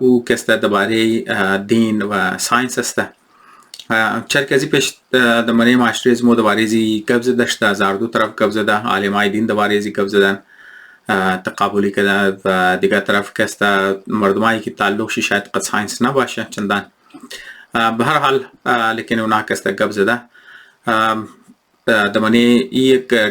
او كستا دباري دين و ساينس استا چرکزی پیش دمانی معاشرز مو دباریزی قبض داشته زاردو طرف قبض ده عالمای دین دباریزی قبض دن تقابلی کده و دیگه طرف کستا مردمایی که تعلق شی شاید قد ساينس نباشه چندان به هر حال لیکن اونا کستا قبض ده دمانی یک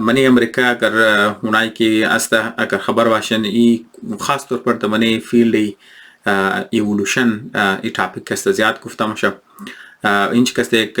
منی امریکا اگر اونایی که است اگر خبر باشن ای خاص طور پر دمانی فیلد ایولوشن ای ٹاپک کستا زیاد گفتم میشه اینچ کستا یک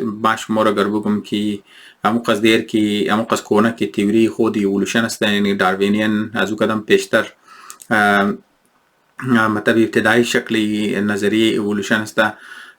باش مور اگر بگم که همون قصد دیر که همون قصد کنه که تئوری خود ایولوشن است یعنی داروینین از او قدم پیشتر مطلب ابتدایی شکلی نظریه ایولوشن است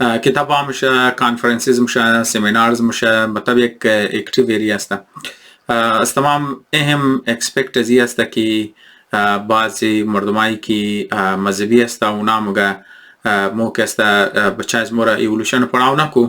کتابا میشه کانفرنسز میشه سمینارز میشه مطلب یک اکتیو ایریا است از تمام اهم اکسپکت ازی است که بعضی مردمایی که مذهبی است اونا مگه مو کسته بچه از مورا ایولوشن پڑھاو نکو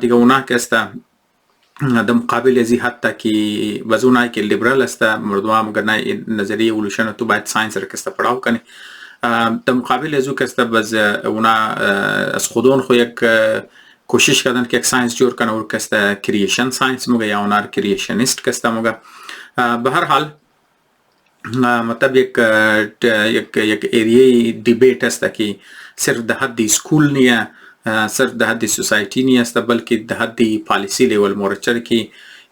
دیگه اونا کسته د مقابل ازی حتی که بزونای که لیبرال است مردم مگر نظریه ایولوشن تو باید ساينس را کسته پڑھاو کنی د مقابل ازو کسته بز اونا از خودون خو یک کوشش کردن که یک ساينس جور کنه اور کسته کریشن ساينس مگه یا اونا کریشنیست کسته مگه به هر حال مطلب یک ایریه دیبیت است که صرف ده حد اسکول نیه صرف ده حد سوسایتی نیست بلکه ده حد پالیسی لیول مورچر که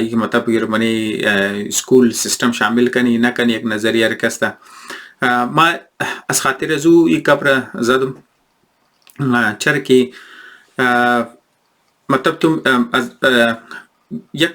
یک مطلب منی اسکول سیستم شامل کنی نه کنی یک نظریه رکسته ما از خاطر زو یک کبر زدم چر که مطلب تو یک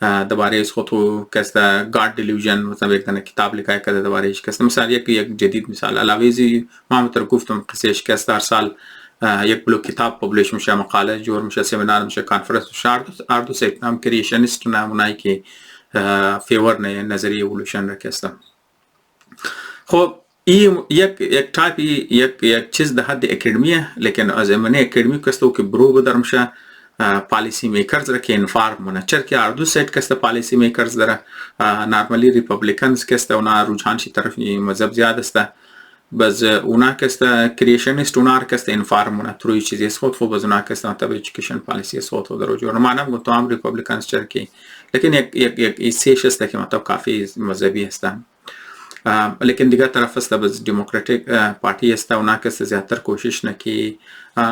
درباره از خود که است گاد دیلوژن مثلا یک دانه کتاب لیکای کرده درباره که است مثلا یک جدید مثال علاوه ما متر گفتم قصهش که است هر سال یک بلوک کتاب پبلیش میشه مقاله جور میشه سمینار میشه کانفرنس میشه اردو سیت نام کریشنیست نمونایی که فیور نه نظریه ایولوشن را کسته خب این یک تایپ یک چیز ده حد اکادمیه لیکن از امنه اکادمی کسته که برو بدر میشه پالیسی میکرز را که انفارم مونه چر که اردو سیت کسته پالیسی میکرز داره نارملی ریپبلیکنز کسته اونا رجحان شی طرف مذهب زیاد است بس اونا کسته کریشنیست اونا کسته انفارم مونه تروی چیزی است خود بس اونا کسته تبع ایژوکیشن پالیسی است خود در وجود معنا گفتم تو هم ریپبلیکنز چر که لیکن یک ایسیش است که مطلب کافی مذهبی است لیکن دیگه طرف است بس دموکراتیک پارتی است اونا کسته زیاتر کوشش نه کی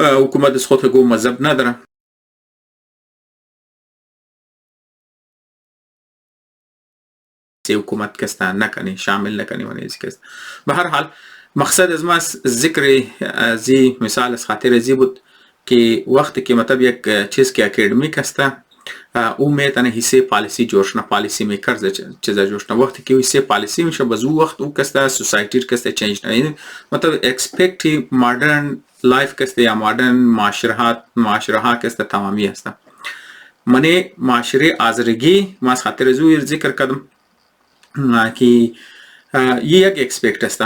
حکومت از خود گو مذهب نداره حکومت کسته نکنی شامل نکنی ونی کس به هر حال مقصد از ما ذکر زی مثال از خاطر زی بود که وقتی که مطلب یک چیز که اکادمیک است او میتونه حصه پالیسی جوشنا پالیسی میکرز چیزا جوشنا وقتی که حصه پالیسی میشه بزو وقت او کسته سوسایتی کسته چینج نه مطلب اکسپکت مدرن لایف کسته یا مدرن معاشره ها کسته تمامی است منی معاشره آزرگی ما خاطر زو ذکر کردم که یک اکسپکت است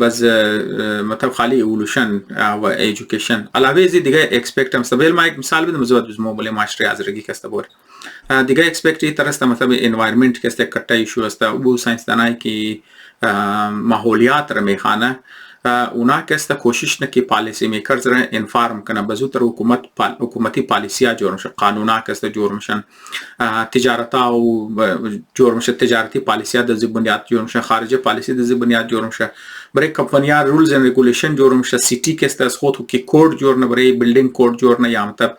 بس مطلب خالی ایولوشن و ایژوکیشن علاوه از دیگه اکسپکت هم استبیل ما یک مثال بدم زود از موبایل معاشره آزرگی کسته بور دیگه اکسپکت تر است مطلب انوایرمنت کسته کټه ایشو است او ساينس دانای کی ماحولیات را میخانه اونا کسته کوشش نه کی پالیسی میکرز را انفارم کنه بزو تر حکومتی پالیسیا جوړ شه قانونا کسته جوړ مشن تجارت او جوړ مشه تجارتی پالیسیا د بنیاد جوړ مشه خارجه پالیسی د بنیاد جوړ مشه برای کمپنیا رولز اند ریګولیشن جوړ مشه سیټی کسته از خود کی کوډ جوړ نه برای بلډینګ کوډ جوړ نه یا مطلب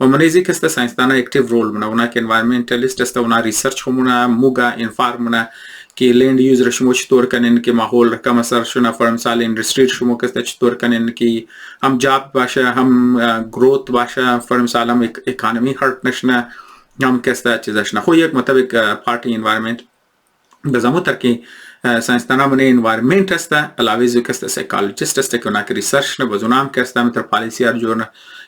و منیزی کسته ساینسدانا اکتیو رول مونه اونا که انوایرمنتالیست است اونا ریسرچ همونه موگا انفارمونه که لند یوز رشمو چطور کنن که ماحول رقم اثر شونه فر مثال اندستری شمو کسته چطور کنن که هم جاب باشه هم گروت باشه فر مثال هم اکانومی هرت نشنه هم کسته چیزش نه خو یک مطابق پارتی انوایرمنت بزمو تر که ساینسدانا من انوایرمنت است علاوه زو کسته سایکولوژیست است که اونا که ریسرچ نه بزونام کسته متر پالیسی ار جوړ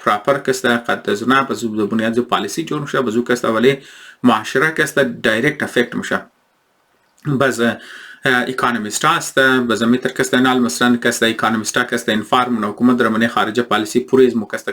پراپر کستا قد زنا بزو بنیاد جو پالیسی جور مشه بزو کستا ولی معاشره کستا دایرکت افکت مشه باز اکونومیست است باز میتر کستا نال مثلا کستا اکونومیست کستا انفارم حکومت در من خارجه پالیسی پوریز مو کستا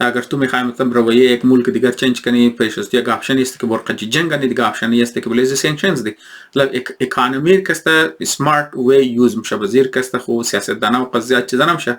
اگر تو میخوای مثلا رویه یک ملک دیگر چنج کنی پیشست یک آپشن است که برقی جنگ نید آپشن است که بلیز سانکشنز دی لب اکانومی کستا سمارت وی یوز مشه وزیر کستا خو سیاستدانا و قضیات چیزا نمیشه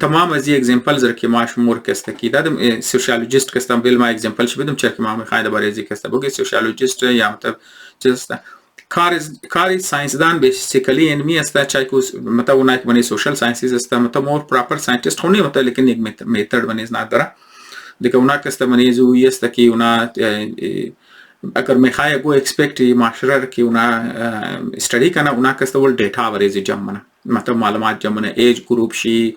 تمام از اگزمپلز که ما شمور کسته کی دادم سوشیولوژیست کستم بیل ما اگزمپل شو بدم چرا که ما میخوایم درباره ازی کسته بگی سوشیولوژیست یا مطلب چیست کاری ساینسدان بیسیکلی علمی است چای کو مطلب اونایی که بنی سوشل ساینسز است مطلب مور پراپر ساینتیست هونی مطلب لیکن یک میتد بنی نداره دیگه اونا کسته بنی زو است کی اونا اگر میخوای گو ایکسپکت معاشره کی اونا استدی کنه اونا کسته ول دیتا وریزی جمع مطلب معلومات جمع ایج گروپ شی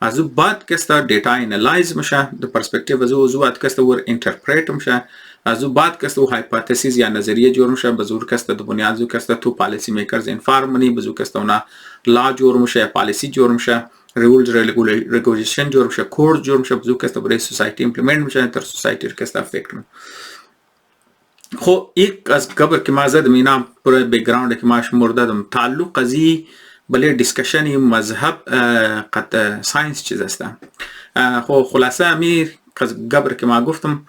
ازو بعد کستا دیتا انالایز میشه د پرسپکتیو ازو بعد کستا ور اینترپریت میشه ازو بعد کستا هایپوتزیس یا نظریه جوړ میشه بزور کستا د بنیاد زو کستا تو پالیسی میکرز انفارم منی بزو کستا اونا لا جوړ میشه پالیسی جوړ میشه رولز ریگولیشن جوړ میشه کورس جوړ میشه بزو کستا بری سوسایتی امپلیمنت میشه تر سوسایتی کستا افکت خو یک از قبل که ما زد مینا پر بیکگراند که ما شمور دادم تعلق قضیه بله دیسکشنی مذهب قد ساینس چیز است خو خلاصه می قبل که ما گفتم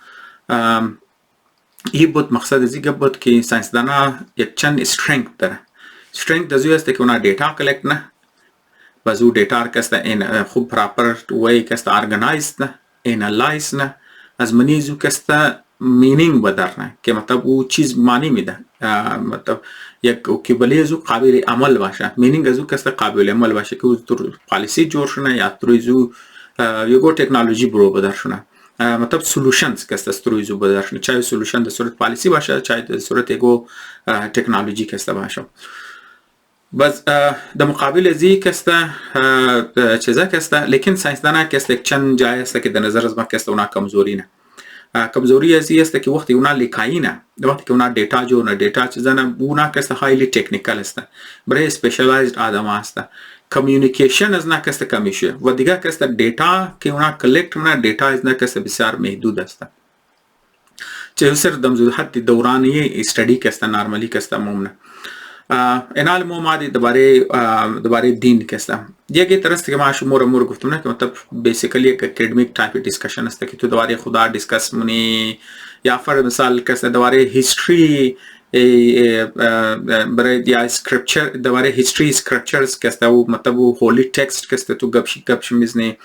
این بود مقصد از این بود که ساینسدانا یک چند استرنگت داره استرنگت دزوی است که اونا دیتا کلکت نه بازو دیتا کسته این خوب پراپر وی کسته ارگنایزد نه انالایز نه از منیزو کسته مینینگ بدرنه که مطلب او چیز معنی میده مطلب یک که بلیزو قابل عمل باشه مینینگ ازو کسته قابل عمل باشه که تو پالیسی جور شونه یا ترویزو یگو تکنولوژی برو بدر شونه مطلب سولوشنز کسته ترویزو بدر شونه چای سولوشن در صورت پالیسی باشه چای در صورت یگو تکنولوژی کسته باشه بس در مقابل ازی کسته چیزا کسته لیکن ساینسدانا کسته چند جای است که در نظر از ما کسته اونا کمزوری نه کمزوری ازی است که وقتی اونا لیکایی نه وقتی که اونا دیتا جو نه دیتا چیزا نه اونا کسته هایلی تکنیکل است برای اسپیشالایزد آدم است کمیونیکیشن از نه کسته کمیشه و دیگه کسته دیتا که اونا کلکت نه دیتا از نه کسته بسیار محدود است چه سر دمزود حتی دورانی استدی کسته نارمالی کسته ممنه اینال مادی دوباره دین کسته یک طرز که ما شما رو گفتم نه که مطلب بیسیکلی یک اکادمیک تایپ دیسکشن است که تو دوباره خدا دیسکس منی یا فر مثال کسته دوباره هیستوری برای یا اسکریپچر دوباره هیستوری اسکریپچرز کسته و مطلب هولی تکست کسته تو گپش میزنی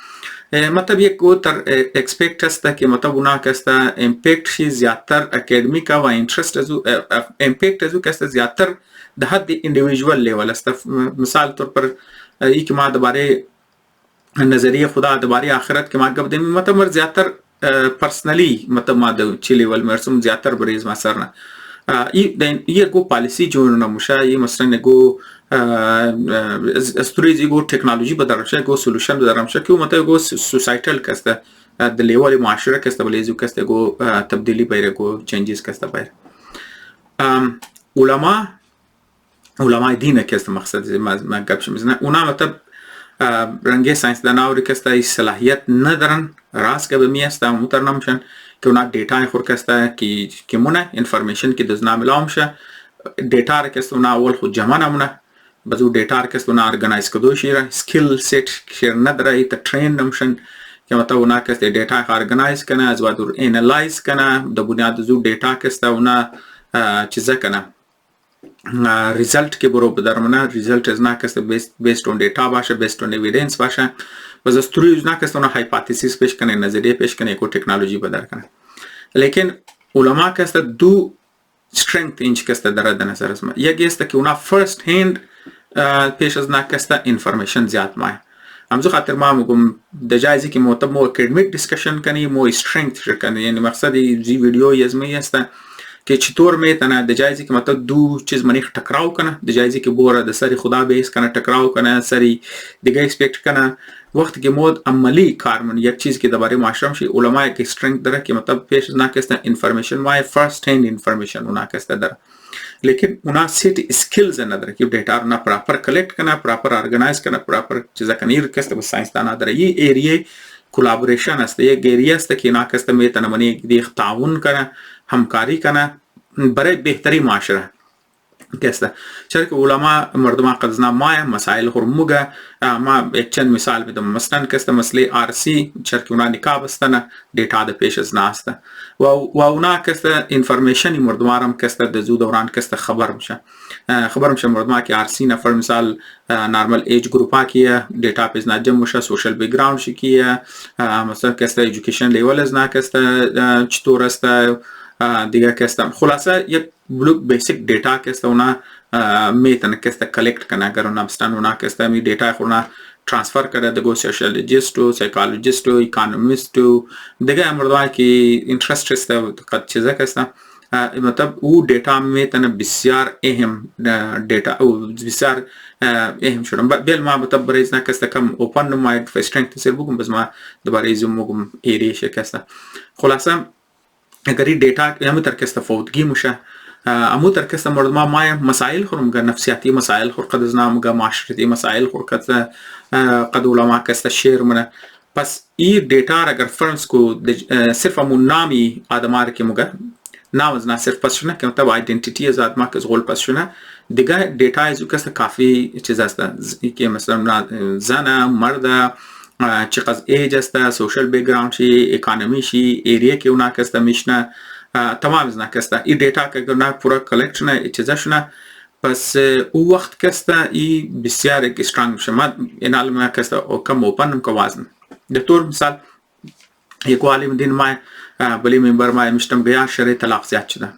مطلب یک او تر اکسپیکت است که مطلب اونا کسته امپیکت شی زیادتر اکادمیک و انترست ازو امپیکت ازو کسته زیادتر ده حد اندیویژوال لیول است. مثال طور پر ای که ما دوباره نظریه خدا دوباره آخرت که ما گپ دیم مطلب مر زیادتر پرسنلی مطلب ما د چی لیول مرسوم زیادتر بریز ما سرنا ای گو پالیسی جون نموشه ای مثلا گو استوریزی گو تکنولوژی بدرشه گو سولوشن بدرشه که مطلب گو سوسایتل کسته د لیول معاشره کسته بلیزو کسته گو تبدیلی پیره گو چینجز کسته پیره علماء دین کسته مقصد ما گپش میزنه اونا مطلب رنگه ساینسدانا کسته صلاحیت ندارن راست که به میسته مترنمشن که اونا دیتا خور کسته که مونه انفارمیشن که دزنا ملام شه دیتا را کسته اونا اول خود جمع نمونه بزو دیتا را کسته اونا ارگنایز کدو شیره سکیل سیت شیر نداره ایتا ترین نمشن که مطلب اونا کسته دیتا ارگنایز کنه از وادور اینالایز کنه د بنیاد زو دیتا کسته اونا چیزه کنه ریزلت که برو بدرمونه ریزلت از ناکسته بیسد اون دیتا باشه بیسد اون ایویدنس باشه بس استوری از ناکسته اونا هایپوتزیس پیش کنه نظریه پیش کنه کو ټیکنالوژي بدر کنه لیکن علما کسته دو strength اینچ کسته در نظر است یکی است که اونا فرست هند پیش از ناکسته انفارمیشن زیاد ماه همزو خاطر ما میگم د جایزی که مو اکادمیک دیسکشن کنی مو strength کنی یعنی مقصد زی ویدیو یزمی است که چطور میتونه د جایزی که مطلب دو چیز منی ټکراو کنه د جایزی که بوره د سری خدا بیس کنه ټکراو کنه سری دیگه ایکسپیکت کنه وقتی که مود عملی کار من یک چیز که درباره معاشرم شی علما یک استرنگث داره که مطلب پیش از ناکسته انفارمیشن مای فرست هند انفارمیشن اونا کسته داره لیکن اونا سیت اسکلز نداره که دیتا رو پراپر کلیکت کنه پراپر ارگنایز کنه پراپر چیزا کنه این کسته بس ساینس دانا داره این ایریه کولابوریشن است یک ایریه است که اینا کسته میتونه منی دیگه تعاون کنه همکاری کنه برای بهتری معاشره کسته چرا که علما مردم قدزنا مای مسائل هرموگه ما یک چند مثال بدم مثلا کسته مسئله آرسی چرا که اونا نکاب استنه دیتا ده پیش از ناسته و اونا کسته انفارمیشنی مردم هم کسته ده زود دوران کسته خبر میشه مردم که آرسی نفر مثال نارمل ایج گروپ ها کیه دیتا پیش نجم میشه سوشل بیکگراوند شی کیه مثلا کسته ایژوکیشن لیول از نا کسته چطور است دیگه کسته خلاصه یک بلوک بیسیک دیتا کسته اونا میتونه کسته کلیکت کنه اگر اونا بستن اونا کسته می دیتا خونا ترانسفر کرده دگو سوشیولوژیستو سایکولوژیستو اکونومیستو دیگه مردم که اینترست است قد چیزه کسته مطلب او دیتا میتونه بسیار اهم دیتا او بسیار اهم شدن بیل ما مطلب برای ازنا کسته کم اوپن مایند فسترنگت سر بگم بس ما دوباره ایزو مگم ایریشه کسته خلاصه اگر این دیتا همه ترکسته فوتگی میشه امو ترکسته مردم مای مسائل خورم که نفسیاتی مسائل خور قد از نام که معاشرتی مسائل خور قد علما کسته شیر منه پس این دیتا اگر فرنس کو صرف همون نامی آدمار که مگه نام از نه صرف پس شونه که مطلب آیدنتیتی از آدما که از غول پس شونه دیگه دیتا ازو کسته کافی چیز است که مثلا زن مرد چقدر ایج است سوشل بیکگراوند شی اکانومی شی ایریا که اونا کسته میشنه تمام از نکسته این دیتا که اگر نه پورا کلکت شونه چیزا شونه پس او وقت کسته ای بسیار یک استرانگ میشه ما این علم کسته کم اوپنم که وازن دکتور مثال یک عالم دین ما بلی منبر ما مشتم گیا شرع طلاق زیاد شده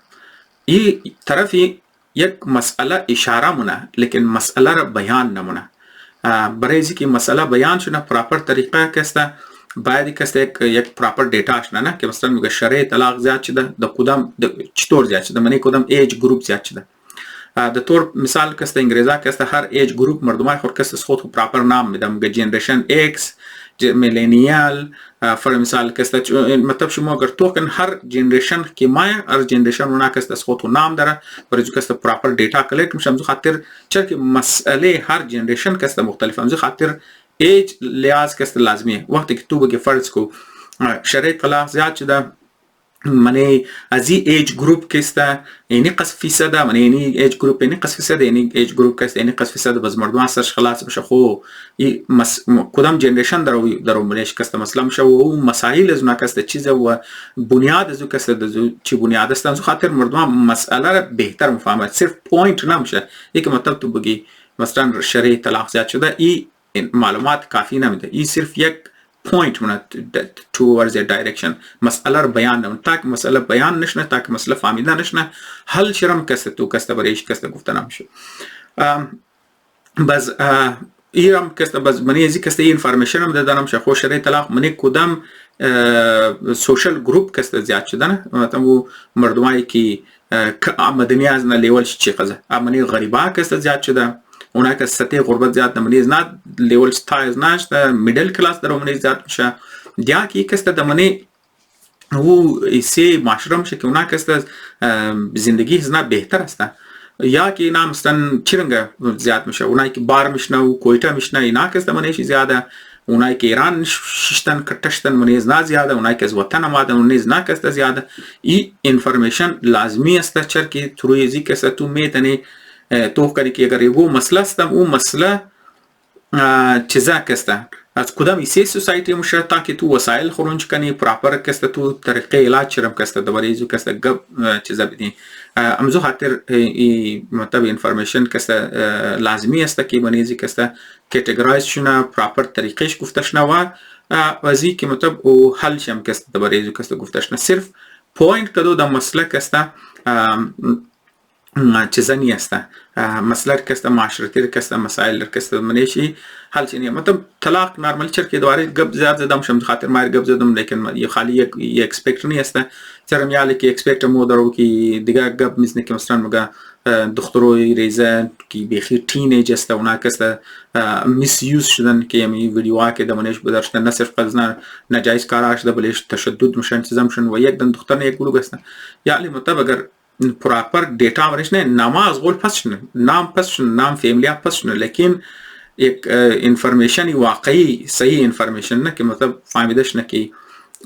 این طرفی یک مسئله اشاره مونه لیکن مسئله را بیان نمونه برای اینکه که مسئله بیان شونه پراپر طریقه کسته باید کسته یک پراپر دیتا آشنا نه که مثلا میگه شرع طلاق زیاد شده د کدام چطور زیاد شده منی کدام ایج گروپ زیاد شده د طور مثال کسته انگریزا کسته هر ایج گروپ مردمای خود کسته خود پراپر نام میدم میگه جنریشن ایکس میلینیال فر مثال کسته مطلب شما اگر تو کن هر جنریشن که ما هر جنریشن اونا کسته خود نام داره برای کسته پراپر دیتا کلیکت میشه همزو خاطر چرا که مسئله هر جنریشن کسته مختلف همزو خاطر ایج لحاظ کسته لازمیه وقتی که تو بگی فرض کو شرع طلاق زیاد شده مني ازي ايج جروب كستا يعني قص في سدا من يعني ايج جروب يعني قص في سدا يعني ايج جروب كست يعني قص في سدا بس مردم سرش خلاص مش خو کدام جنریشن درو مليش كست مثلا مش هو مسائل از ناكست چیز و بنیاد از كست دزو چی بنیاد است از خاطر مردم مسئله بهتر مفهمه صرف پوینت نمیشه یک مطلب تو بگی مثلا شرعی طلاق زیاد شده ای معلومات کافی نمیده ای صرف یک point من towards a direction مسألة بيان نمون تاك مسألة بيان نشنا تاك مسألة فاهمیده نشنا حل شرم کسته تو کسته بریش کسته گفته نمیشه بس ایرم کسته بس منی ازی کسته ای انفارمیشن هم داده نمیشه خوش شرعی طلاق منی کدام سوشل گروپ کسته زیاد شدنه مثلا مردمایی که مدنی از نه لیولش چی قضه منی غریبا کسته زیاد شده هناك سطح غربت زیاد نمونی زناد لیول ستا زناش دا میدل کلاس در منی زیاد میشه دیا کی کسته دمنی هو ایسی معاشره میشه که هناك کسته زندگی زنا بهتر است یا که اینا مثلا چرنگا زیاد میشه اونایی که بار میشنه و کویتا میشنه اینا کسته منیش زیاده اونایی که ایران ششتن کتشتن منیز نا زیاده اونایی که از وطن آمده منیز نا کسته زیاده ای انفارمیشن لازمی است چر که ترویزی کسته تو میتنی تو کاری که اگر یو مسئله استم او مسئله چیزا کسته از کدام ایسی سوسایتی مشه تا که تو وسایل خورنج کنی پراپر کسته تو طریقه علاج چرم کسته دوباره کسته گب چیزا بدین امزو خاطر مطلب انفارمیشن کسته لازمی است که منیزی کسته کاتگورایز شونه پراپر طریقش گفتش نه و ازی که مطلب او حل شم کسته دوباره کسته گفتش نه صرف پوینت کدو د مسئله کسته چیزا نیسته مسئله کسته معاشرتی کسته مسائل کسته منیشی حل چنیه مطلب طلاق نارمال چر که دواره گب زیاد زدم شم خاطر مایر گب زدم لیکن یه خالی یک اکسپکت نیسته چرم یالی که اکسپکت مو درو که دیگه گب میزنه که مثلا مگه دختروی ریزه که بخیر تینیج است اونا کسته میس یوز شدن که یمی ویدیوها که دمونش بدرشتن نه صرف قزنا نجایز کاراش ده بلش تشدد مشن چیزام شن و یک دن دختر نه یک گلو گستن یالی مطلب اگر پراپر دیتا ورش نه نام از غول پس نام پس نام فیملی پس لیکن یک انفارمیشن واقعی صحیح انفارمیشن نه که مطلب فهمیدش نه که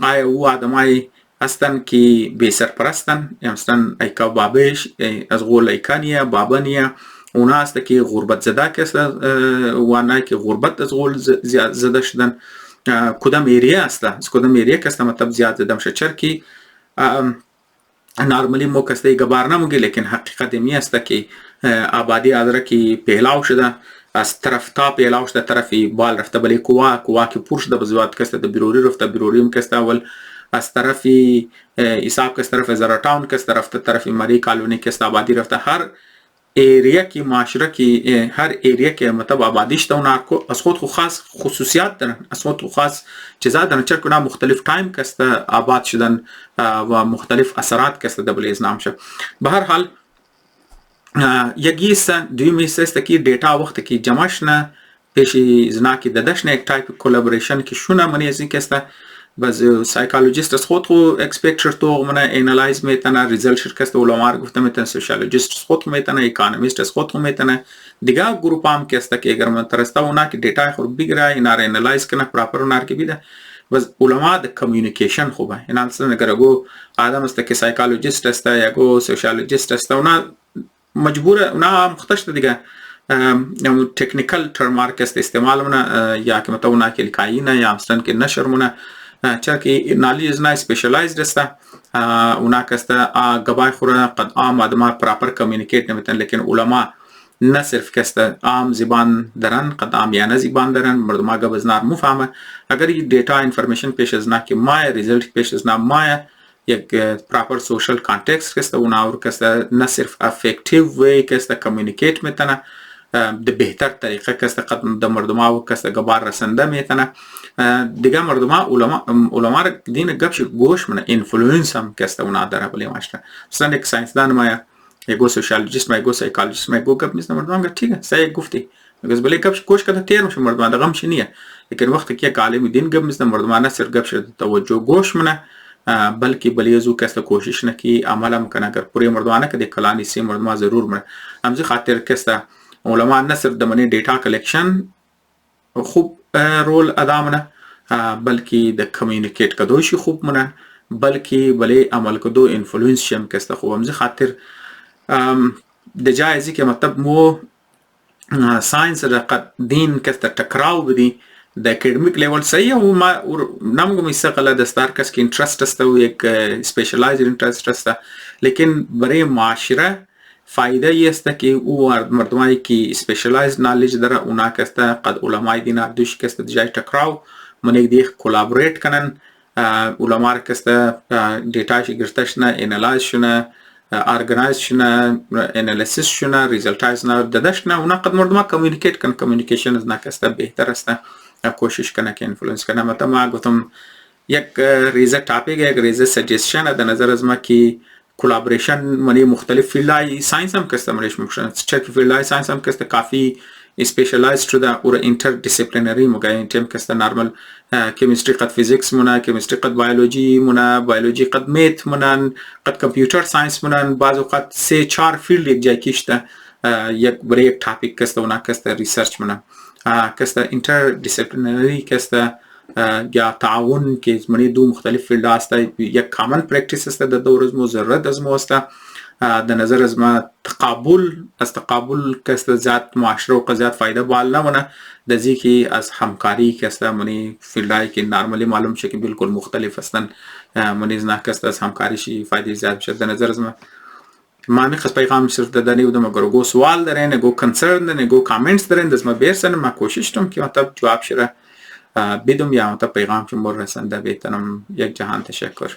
آیا او آدمای هستن که بی سرپرستن یا مثلا ایکا بابش از غول ایکانیه بابانیه اونا هست که غربت زده کسته و نه که غربت از غول زده شدن کدام ایریه هست از کدام ایریه کسته مطلب زیاد زده مشه چر که نارملی مو کسته گبار نموگی لیکن حقیقت می است که آبادی آدره که پیلاو شده از طرف تا پیلاو شده طرفی بال رفته بلی کوا که پور شده بزواد کسته ده بیروری رفته بیروری هم کسته اول از طرفی ایساب کس طرف زراتاون کس طرف طرفی مری کالونی کسته آبادی رفته هر ایریا کی معاشره کی هر ایریا کی مطلب آبادیش تا اونها از خود خاص خصوصیات دارن از خود خاص چیزا دارن چرا کنه مختلف تایم کسته آباد شدن و مختلف اثرات کسته دبل ازنام شه به هر حال یگیس دویمیس است کی دیتا وقت کی جمعش نه پیش زنا کی ددش نه یک تایپ کلابوریشن کی شونه منی از این کسته بس سایکولوژیست از خود خو اکسپکتر تو منه انالایز میتونه ریزلت شرکت علماء گفته میتونه سوشیولوژیست خود میتونه اکونومیست از خود میتونه دیگه گروپ هم که است که اگر من ترستا اونا که دیتا خود بگیره اینا رو انالایز کنه پراپر اونا که بیده بس علماء د کمیونیکیشن خوبه اینا مثلا اگر گو آدم است که سایکولوژیست است یا گو سوشیولوژیست است اونا مجبوره اونا مختص دیگه تکنیکل ترم است استعمال منه یا که متو اونا که لکاینه یا مثلا که نشر منه چرا که نالیز نه سپیشلایزد است اونا کسته گبای خوره قد عام آدم پراپر کمیونیکیت نمیتن لیکن علماء نه صرف کسته عام زبان دارن قد عامیانه زبان دارن مردم گب از نار مفهمه اگر این دیتا انفارمیشن پیش از نه که مایه ریزلت پیش از نه مایه یک پراپر سوشل کانتکست کسته اونا اور کسته نه صرف افکتیو وی کسته کمیونیکیت میتنه د بهتر طریقه کسته قد د مردم او کسته گبار رسنده میتنه دیگه مردم علما دین گپش گوش منه اینفلوئنس هم کسته اونا داره بلی ماشته مثلا یک ساینسدان ما یگو سوشیولوژیست ما یگو سایکولوژیست ما یگو گپ میزنه مردم گفت ٹھیک ہے صحیح گفتی بس بلی گپش گوش کده تیر میشه مردم دا غم شنیه لیکن وقتی که یک عالم دین گپ میزنه مردم نه صرف گپش توجه گوش منه بلکه بلیزو کسته کوشش نه کی عمل هم کنه اگر پوری مردمانه که د کلانی سی مردم ضرور منه همزه خاطر کسته علما نه صرف د منی دیتا کلیکشن خوب رول ادا منه بلکه د کمیونیکیت کدوشی خوب منه بلکه بله عمل کدو انفلوئنس شم کسته خوبم زی خاطر د جایزی که مطلب مو ساينس قد دين كسته تكراو بدي د اکیډمیک لیول صحیح او ما نامگو میسقلا دستار کس که انترست است و یک سپیشلایزد انترست است لیکن برای معاشره فایده ای است که او مردمایی که سپیشلایزد نالج داره اونا کسته قد علمای دین اردوش کسته جای تکراو منیک دیخ کلابریت کنن علما کسته دیتاش گرفتشنه انالایز شونه ارگنایز شونه انالیسیس شونه ریزلتایز نه دادشنه اونا قد مردما کمیونیکیت کن کمیونیکیشن از نکسته بهتر است کوشش کنه که اینفلوئنس کنه مثلا ما گفتم یک ریزه ټاپک یک ریزه سجیشن د نظر از ما که کولاboration منی مختلف فیلدهای ساینس هم کسته مریش ممکن چه که فیلدهای ساینس هم کسته کافی specialized شده اور interdisciplinary مگه تیم کسته نورمال کیمستری قد فیزیکس مونه کیمستری قد بیولوژی مونه بیولوژی قد میت مونن قد کامپیوتر ساینس مونن بعض اوقات 3-4 فیلد یک جای کشته یک برای یک ټاپک کسته اونا کسته ریسرچ مونه کسته interdisciplinary کسته یا تعاون که منی دو مختلف فیلد است یک کامن پرکتیس است در دور از مو ضرورت از مو است در نظر از ما تقابل کسته زیاد معاشره و زیاد فایده بال نمونه در زی که از همکاری کسته منی فیلدهایی که نرمالی معلوم شه که بالکل مختلف هستن منی از نه کسته از همکاریشی فایده زیاد بشه در نظر از ما میخواست پیغام صرف دادنی بودم اگر گو سوال دارین گو کنسرن دارین گو کامنتس دارین دست ما بیرسن ما کوشش کنم که مطلب جواب شده بدم یا مطلب پیغام که مر رسنده بیتنم یک جهان تشکر